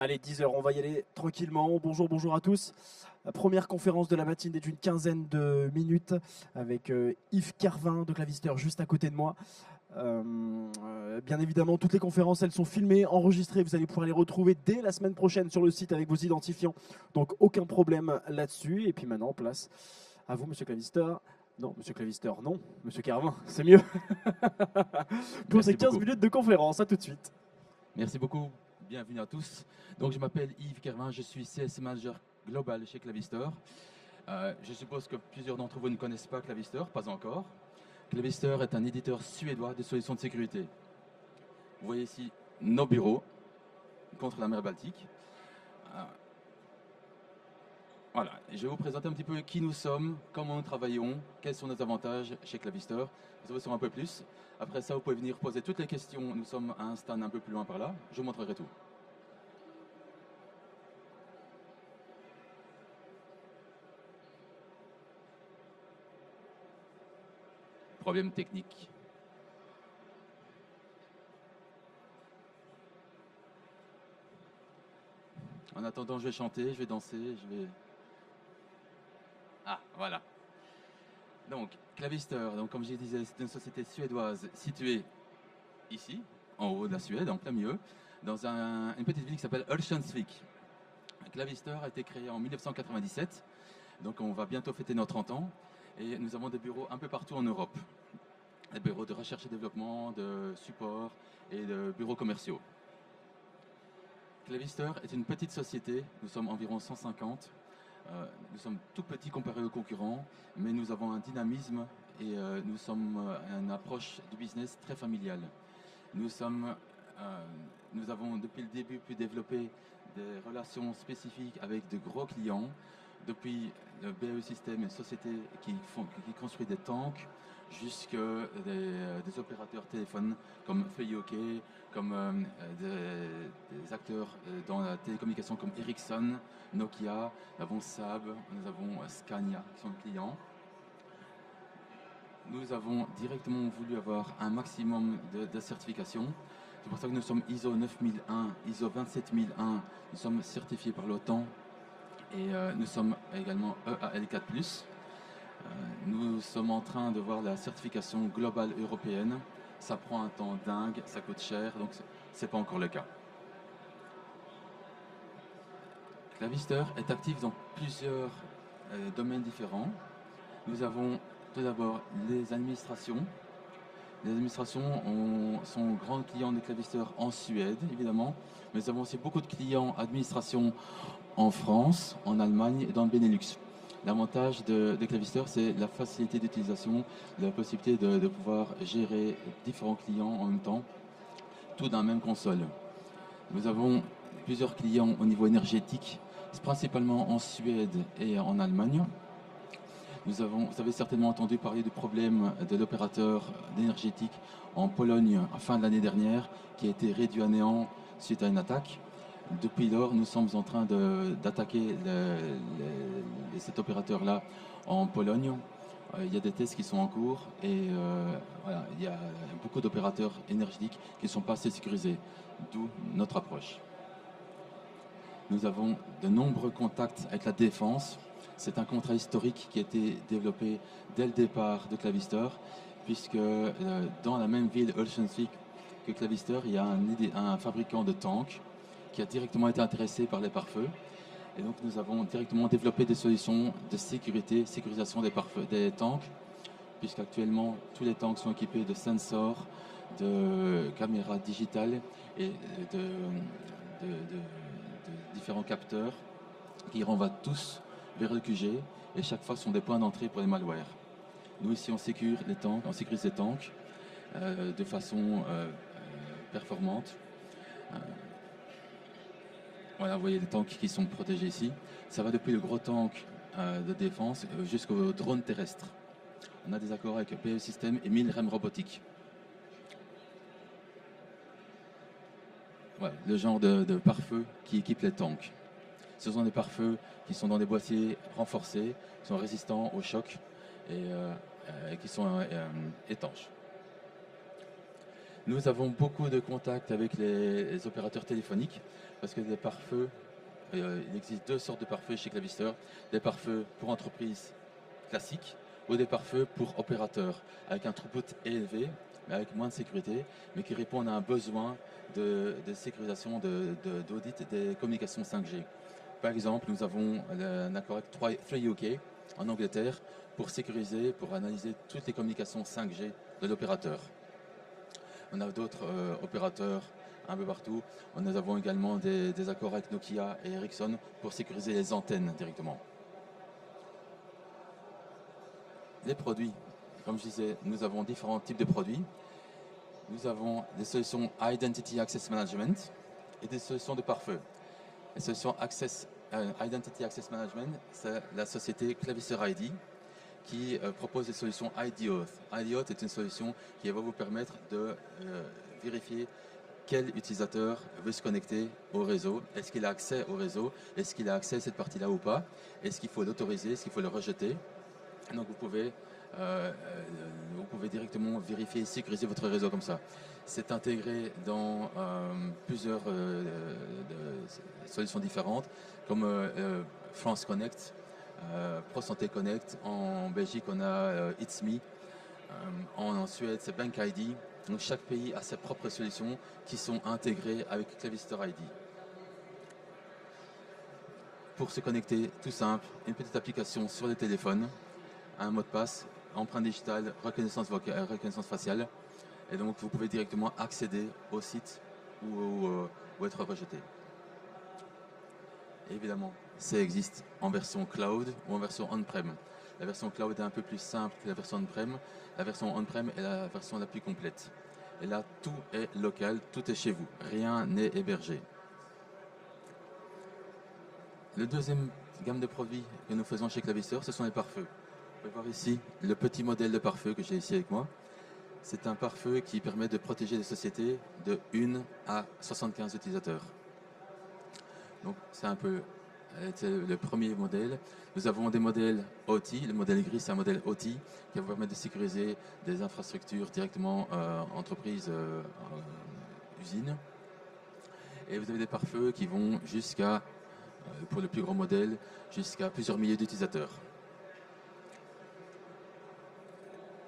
Allez, 10 heures, on va y aller tranquillement. Bonjour à tous. La première conférence de la matinée d'une quinzaine de minutes avec Yves Carvin de Clavister juste à côté de moi. Bien évidemment, toutes les conférences, elles sont filmées, enregistrées. Vous allez pouvoir les retrouver dès la semaine prochaine sur le site avec vos identifiants. Donc aucun problème là-dessus. Et puis maintenant, place à vous, Monsieur Clavister. Non, Monsieur Clavister, non. Monsieur Carvin, c'est mieux. Pour ces Merci 15 beaucoup. minutes de conférence. À tout de suite. Merci beaucoup. Bienvenue à tous. Donc, je m'appelle Yves Kervin, je suis CS Manager Global chez Clavister. Je suppose que plusieurs d'entre vous ne connaissent pas Clavister, pas encore. Clavister est un éditeur suédois de solutions de sécurité. Vous voyez ici nos bureaux contre la mer Baltique. Euh, Voilà, et je vais vous présenter un petit peu qui nous sommes, comment nous travaillons, quels sont nos avantages chez Clavister. Vous savez sur un peu plus. Après ça, vous pouvez venir poser toutes les questions. Nous sommes à un stand un peu plus loin par là. Je vous montrerai tout. Problème technique. En attendant, je vais chanter, je vais danser, je vais... Ah, voilà. Donc, Clavister, donc, comme je disais, c'est une société suédoise située ici, en haut de la Suède, en plein milieu, dans une petite ville qui s'appelle Örnsköldsvik. Clavister a été créé en 1997, donc on va bientôt fêter nos 30 ans, et nous avons des bureaux un peu partout en Europe. Des bureaux de recherche et développement, de support et de bureaux commerciaux. Clavister est une petite société, nous sommes environ 150. Nous sommes tout petits comparés aux concurrents, mais nous avons un dynamisme et nous sommes une approche du business très familiale. Nous avons depuis le début pu développer des relations spécifiques avec de gros clients, depuis le BAE System, une société qui construit des tanks, jusqu'à des opérateurs téléphones comme Feuilly-OK, comme des acteurs dans la télécommunication comme Ericsson, Nokia, nous avons Saab, nous avons Scania qui sont clients. Nous avons directement voulu avoir un maximum de certifications. C'est pour ça que nous sommes ISO 9001, ISO 27001, nous sommes certifiés par l'OTAN et nous sommes également EAL4+. Nous sommes en train de voir la certification globale européenne. Ça prend un temps dingue, ça coûte cher, donc ce n'est pas encore le cas. Clavister est actif dans plusieurs domaines différents. Nous avons tout d'abord les administrations. Les administrations sont grands clients de Clavister en Suède, évidemment, mais nous avons aussi beaucoup de clients administration en France, en Allemagne et dans le Benelux. L'avantage de Clavister, c'est la facilité d'utilisation, la possibilité de pouvoir gérer différents clients en même temps, tout dans la même console. Nous avons plusieurs clients au niveau énergétique, principalement en Suède et en Allemagne. Vous avez certainement entendu parler du problème de l'opérateur énergétique en Pologne à fin de l'année dernière, qui a été réduit à néant suite à une attaque. Depuis lors, nous sommes en train d'attaquer cet opérateur-là en Pologne. Il y a des tests qui sont en cours et voilà, il y a beaucoup d'opérateurs énergétiques qui ne sont pas assez sécurisés, d'où notre approche. Nous avons de nombreux contacts avec la défense. C'est un contrat historique qui a été développé dès le départ de Clavister, puisque dans la même ville, Örnsköldsvik, que Clavister, il y a un fabricant de tanks qui a directement été intéressé par les pare-feux. Et donc nous avons directement développé des solutions de sécurité, sécurisation des tanks, puisqu'actuellement tous les tanks sont équipés de sensors, de caméras digitales et de différents capteurs qui renvoient tous vers le QG et chaque fois sont des points d'entrée pour les malwares. Nous ici on sécurise les tanks de façon performante. Voilà, vous voyez les tanks qui sont protégés ici. Ça va depuis le gros tank de défense jusqu'au drone terrestre. On a des accords avec BAE System et Milrem Robotics. Voilà, le genre de pare-feu qui équipe les tanks. Ce sont des pare-feux qui sont dans des boîtiers renforcés, qui sont résistants au choc et qui sont étanches. Nous avons beaucoup de contacts avec les opérateurs téléphoniques parce que des pare-feux, il existe deux sortes de pare-feux chez Clavister. Des pare-feux pour entreprises classiques ou des pare-feux pour opérateurs avec un throughput élevé, mais avec moins de sécurité, mais qui répondent à un besoin de sécurisation, d'audit des communications 5G. Par exemple, nous avons un accord avec 3UK en Angleterre pour sécuriser, pour analyser toutes les communications 5G de l'opérateur. On a d'autres opérateurs un peu partout. Nous avons également des accords avec Nokia et Ericsson pour sécuriser les antennes directement. Les produits, comme je disais, nous avons différents types de produits. Nous avons des solutions Identity Access Management et des solutions de pare-feu. Les solutions Identity Access Management, c'est la société Clavister ID qui propose des solutions IDOT. IDOT est une solution qui va vous permettre de vérifier quel utilisateur veut se connecter au réseau. Est-ce qu'il a accès au réseau? Est-ce qu'il a accès à cette partie-là ou pas? Est-ce qu'il faut l'autoriser? Est-ce qu'il faut le rejeter? Donc vous pouvez directement vérifier et sécuriser votre réseau comme ça. C'est intégré dans plusieurs solutions différentes, comme France Connect, ProSanté Connect. En Belgique, on a It's Me. En Suède, c'est Bank ID. Donc chaque pays a ses propres solutions qui sont intégrées avec Clavister ID. Pour se connecter, tout simple, une petite application sur le téléphone, un mot de passe, empreinte digitale, reconnaissance faciale. Et donc vous pouvez directement accéder au site ou être rejeté. Et évidemment, ça existe en version cloud ou en version on-prem. La version cloud est un peu plus simple que la version on-prem. La version on-prem est la version la plus complète. Et là, tout est local, tout est chez vous. Rien n'est hébergé. Le deuxième gamme de produits que nous faisons chez Clavister, ce sont les pare-feux. Vous pouvez voir ici le petit modèle de pare-feu que j'ai ici avec moi. C'est un pare-feu qui permet de protéger les sociétés de 1 à 75 utilisateurs. Donc c'est un peu le premier modèle. Nous avons des modèles OT. Le modèle gris, c'est un modèle OT qui va vous permettre de sécuriser des infrastructures directement entreprises, usines. Et vous avez des pare-feux qui vont jusqu'à, pour le plus grand modèle, jusqu'à plusieurs milliers d'utilisateurs.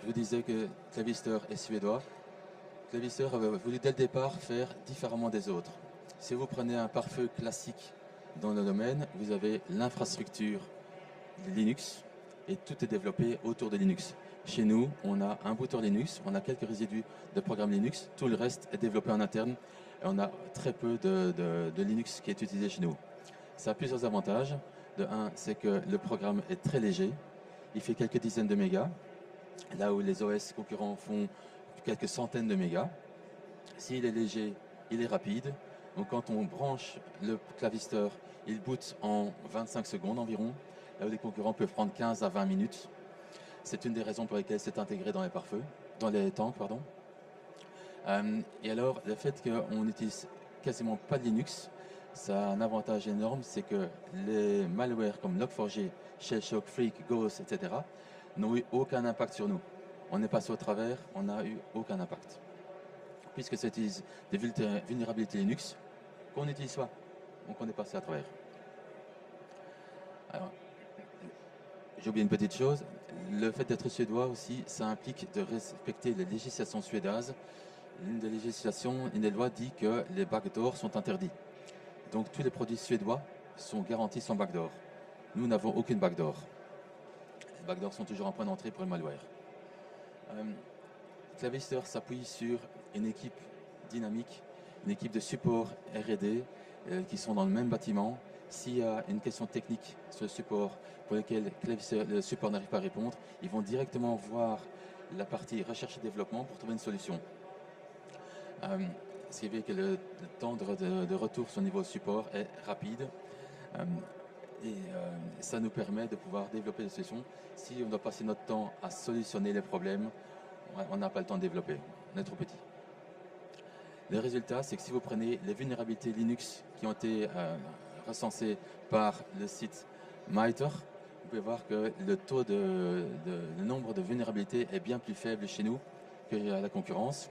Je vous disais que Clavister est suédois. Clavister avait voulu dès le départ faire différemment des autres. Si vous prenez un pare-feu classique dans le domaine, vous avez l'infrastructure Linux et tout est développé autour de Linux. Chez nous, on a un booter Linux, on a quelques résidus de programme Linux, tout le reste est développé en interne et on a très peu de Linux qui est utilisé chez nous. Ça a plusieurs avantages. De un, c'est que le programme est très léger, il fait quelques dizaines de mégas, là où les OS concurrents font quelques centaines de mégas. S'il est léger, il est rapide. Donc quand on branche le clavisteur, il boot en 25 secondes environ, là où les concurrents peuvent prendre 15 à 20 minutes. C'est une des raisons pour lesquelles c'est intégré dans les pare-feux, dans les tanks, pardon. Et alors, le fait qu'on n'utilise quasiment pas de Linux, ça a un avantage énorme, c'est que les malwares comme Log4j, Shellshock, Freak, Ghost, etc. n'ont eu aucun impact sur nous. On est passé au travers, on n'a eu aucun impact. Puisque ça utilise des vulnérabilités Linux qu'on n'utilise pas. Donc on est passé à travers. Alors, j'ai oublié une petite chose. Le fait d'être suédois aussi, ça implique de respecter les législations suédoises. L'une des législations, une des lois dit que les backdoors sont interdits. Donc tous les produits suédois sont garantis sans backdoor. Nous n'avons aucune backdoor. Les backdoors sont toujours un point d'entrée pour le malware. Clavister s'appuie sur une équipe dynamique, une équipe de support R&D qui sont dans le même bâtiment. S'il y a une question technique sur le support pour laquelle le support n'arrive pas à répondre, ils vont directement voir la partie recherche et développement pour trouver une solution. Ce qui fait que le temps de retour sur le niveau support est rapide et ça nous permet de pouvoir développer des solutions. Si on doit passer notre temps à solutionner les problèmes, on n'a pas le temps de développer, on est trop petit. Le résultat, c'est que si vous prenez les vulnérabilités Linux qui ont été recensées par le site MITRE, vous pouvez voir que le nombre de vulnérabilités est bien plus faible chez nous que à la concurrence.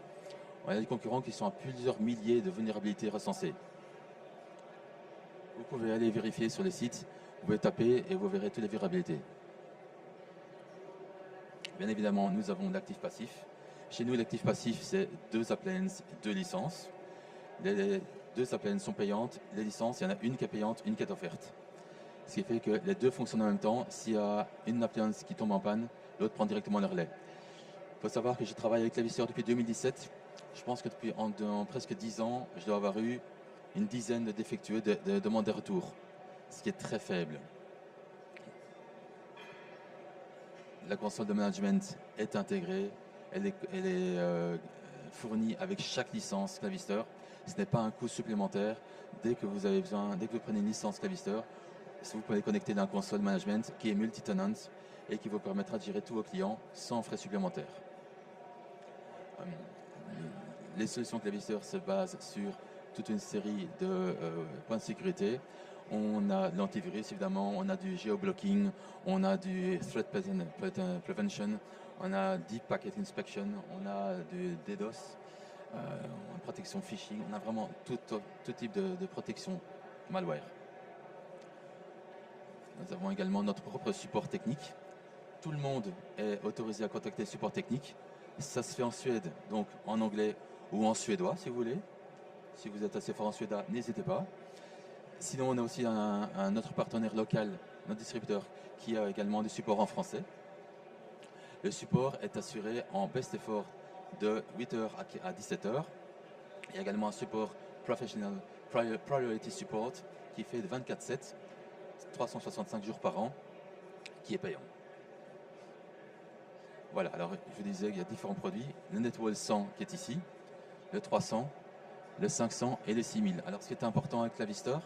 On a des concurrents qui sont à plusieurs milliers de vulnérabilités recensées. Vous pouvez aller vérifier sur les sites, vous pouvez taper et vous verrez toutes les vulnérabilités. Bien évidemment, nous avons l'actif passif. Chez nous, l'actif passif, c'est 2 appliances, 2 licences. Les 2 appliances sont payantes. Les licences, il y en a une qui est payante, une qui est offerte. Ce qui fait que les deux fonctionnent en même temps. S'il y a une appliance qui tombe en panne, l'autre prend directement le relais. Il faut savoir que je travaille avec Clavister depuis 2017. Je pense que depuis en presque 10 ans, je dois avoir eu une dizaine de défectueux de demandes de retour, ce qui est très faible. La console de management est intégrée, elle est fournie avec chaque licence Clavister. Ce n'est pas un coût supplémentaire. Dès que vous avez besoin, dès que vous prenez une licence Clavister, vous pouvez connecter dans un console management qui est multi-tenant et qui vous permettra de gérer tous vos clients sans frais supplémentaires. Les solutions Clavister se basent sur toute une série de points de sécurité. On a de l'antivirus évidemment, on a du geoblocking, on a du threat prevention, on a deep packet inspection, on a du DDoS, protection phishing, on a vraiment tout type de protection malware. Nous avons également notre propre support technique. Tout le monde est autorisé à contacter le support technique. Ça se fait en Suède, donc en anglais ou en suédois si vous voulez. Si vous êtes assez fort en suédois, n'hésitez pas. Sinon, on a aussi un autre partenaire local, notre distributeur, qui a également du support en français. Le support est assuré en best effort de 8h à 17h. Il y a également un support professional priority support qui fait de 24/7, 365 jours par an, qui est payant. Voilà, alors je vous disais qu'il y a différents produits. Le NetWall 100 qui est ici, le 300, le 500 et le 6000. Alors ce qui est important avec Clavister,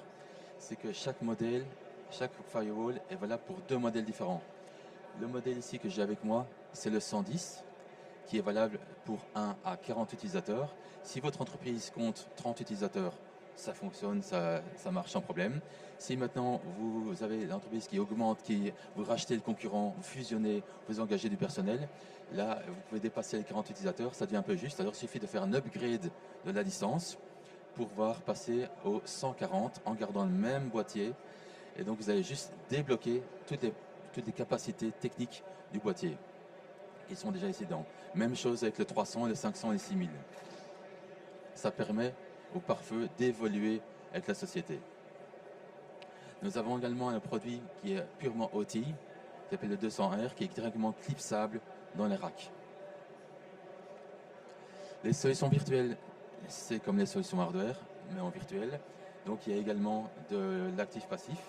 c'est que chaque modèle, chaque firewall est valable pour 2 modèles différents. Le modèle ici que j'ai avec moi, c'est le 110, qui est valable pour 1 à 40 utilisateurs. Si votre entreprise compte 30 utilisateurs, ça fonctionne, ça marche sans problème. Si maintenant vous avez l'entreprise qui augmente, vous rachetez le concurrent, vous fusionnez, vous engagez du personnel, là vous pouvez dépasser les 40 utilisateurs, ça devient un peu juste. Alors il suffit de faire un upgrade de la licence pour pouvoir passer au 140 en gardant le même boîtier. Et donc vous allez juste débloquer toutes les capacités techniques du boîtier qui sont déjà ici dedans. Même chose avec le 300, le 500 et le 6000. Ça permet au pare-feu d'évoluer avec la société. Nous avons également un produit qui est purement OT, qui s'appelle le 200R, qui est directement clipsable dans les racks. Les solutions virtuelles, c'est comme les solutions hardware, mais en virtuel. Donc il y a également de l'actif passif.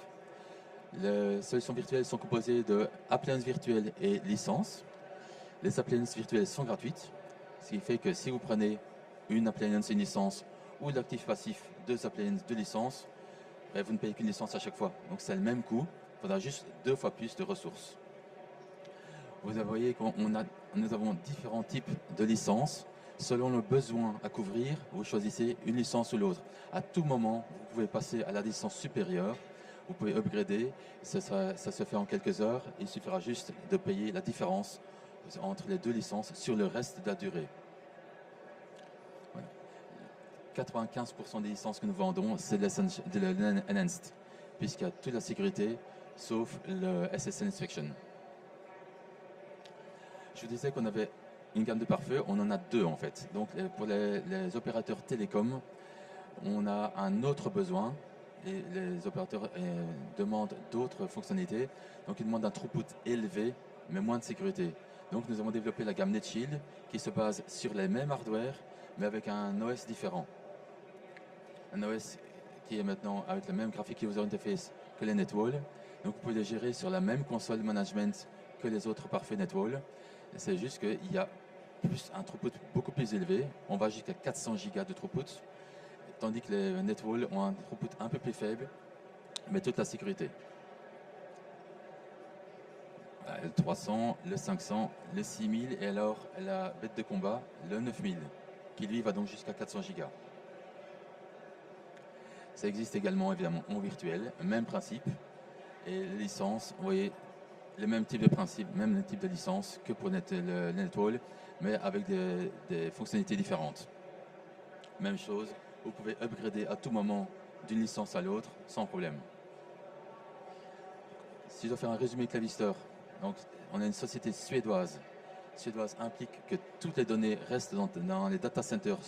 Les solutions virtuelles sont composées de appliances virtuelles et licences. Les appliances virtuelles sont gratuites, ce qui fait que si vous prenez une appliance et une licence ou l'actif passif, 2 appliances, 2 licences, vous ne payez qu'une licence à chaque fois. Donc c'est le même coût, il faudra juste 2 fois plus de ressources. Vous voyez que nous avons différents types de licences. Selon le besoin à couvrir, vous choisissez une licence ou l'autre. À tout moment, vous pouvez passer à la licence supérieure, vous pouvez upgrader, ça se fait en quelques heures. Il suffira juste de payer la différence entre les 2 licences sur le reste de la durée. Voilà. 95% des licences que nous vendons, c'est de l'enhanced, puisqu'il y a toute la sécurité, sauf le SSL inspection. Je vous disais qu'on avait une gamme de pare-feu, on en a 2 en fait. Donc pour les opérateurs télécoms, on a un autre besoin. Et les opérateurs demandent d'autres fonctionnalités. Donc ils demandent un throughput élevé, mais moins de sécurité. Donc nous avons développé la gamme NetShield qui se base sur les mêmes hardware, mais avec un OS différent. Un OS qui est maintenant avec le même graphic user interface que les NetWall. Donc vous pouvez les gérer sur la même console management que les autres pare-feu NetWall. C'est juste qu'il y a un throughput beaucoup plus élevé. On va jusqu'à 400 Go de throughput, tandis que les NetWall ont un throughput un peu plus faible, mais toute la sécurité. Le 300, le 500, le 6000 et alors la bête de combat, le 9000, qui lui va donc jusqu'à 400 Go. Ça existe également évidemment en virtuel, même principe. Et les licences, vous voyez, le même type de principe, même le type de licence que pour le NetWall, mais avec des fonctionnalités différentes. même chose. Vous pouvez upgrader à tout moment d'une licence à l'autre sans problème. Si je dois faire un résumé Clavister, donc on a une société suédoise. Suédoise implique que toutes les données restent dans les data centers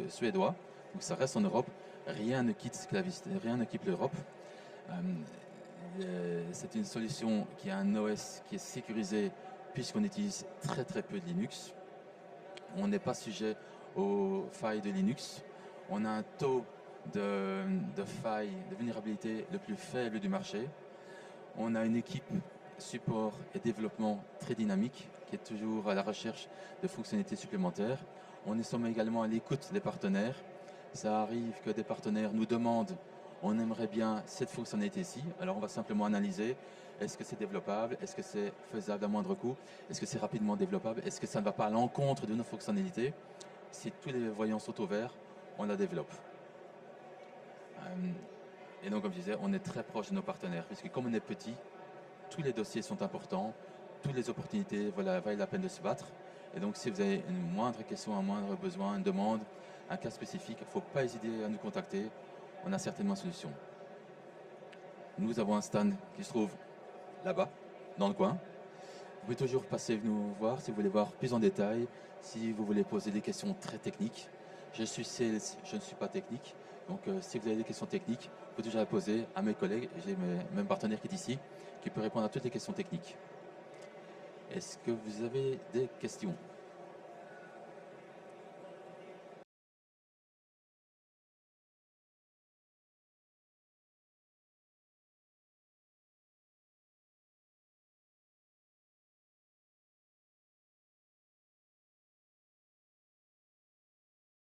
suédois, donc ça reste en Europe. Rien ne quitte Clavister, rien ne quitte l'Europe. C'est une solution qui a un OS qui est sécurisé puisqu'on utilise très très peu de Linux. On n'est pas sujet aux failles de Linux. On a un taux de failles, de vulnérabilité le plus faible du marché. On a une équipe support et développement très dynamique qui est toujours à la recherche de fonctionnalités supplémentaires. On est également à l'écoute des partenaires. Ça arrive que des partenaires nous demandent on aimerait bien cette fonctionnalité-ci. Alors on va simplement analyser est-ce que c'est développable, est-ce que c'est faisable à moindre coût, est-ce que c'est rapidement développable, est-ce que ça ne va pas à l'encontre de nos fonctionnalités. Si tous les voyants sont au vert, on la développe. Et donc comme je disais, on est très proche de nos partenaires puisque comme on est petit, tous les dossiers sont importants, toutes les opportunités valent la peine de se battre. Et donc si vous avez une moindre question, un moindre besoin, une demande, un cas spécifique, il ne faut pas hésiter à nous contacter. On a certainement une solution. Nous avons un stand qui se trouve là-bas, dans le coin. Vous pouvez toujours passer nous voir si vous voulez voir plus en détail, si vous voulez poser des questions très techniques. Je suis sales, je ne suis pas technique. Donc si vous avez des questions techniques, vous pouvez déjà les poser à mes collègues. J'ai même partenaire qui est ici, qui peut répondre à toutes les questions techniques. Est-ce que vous avez des questions ?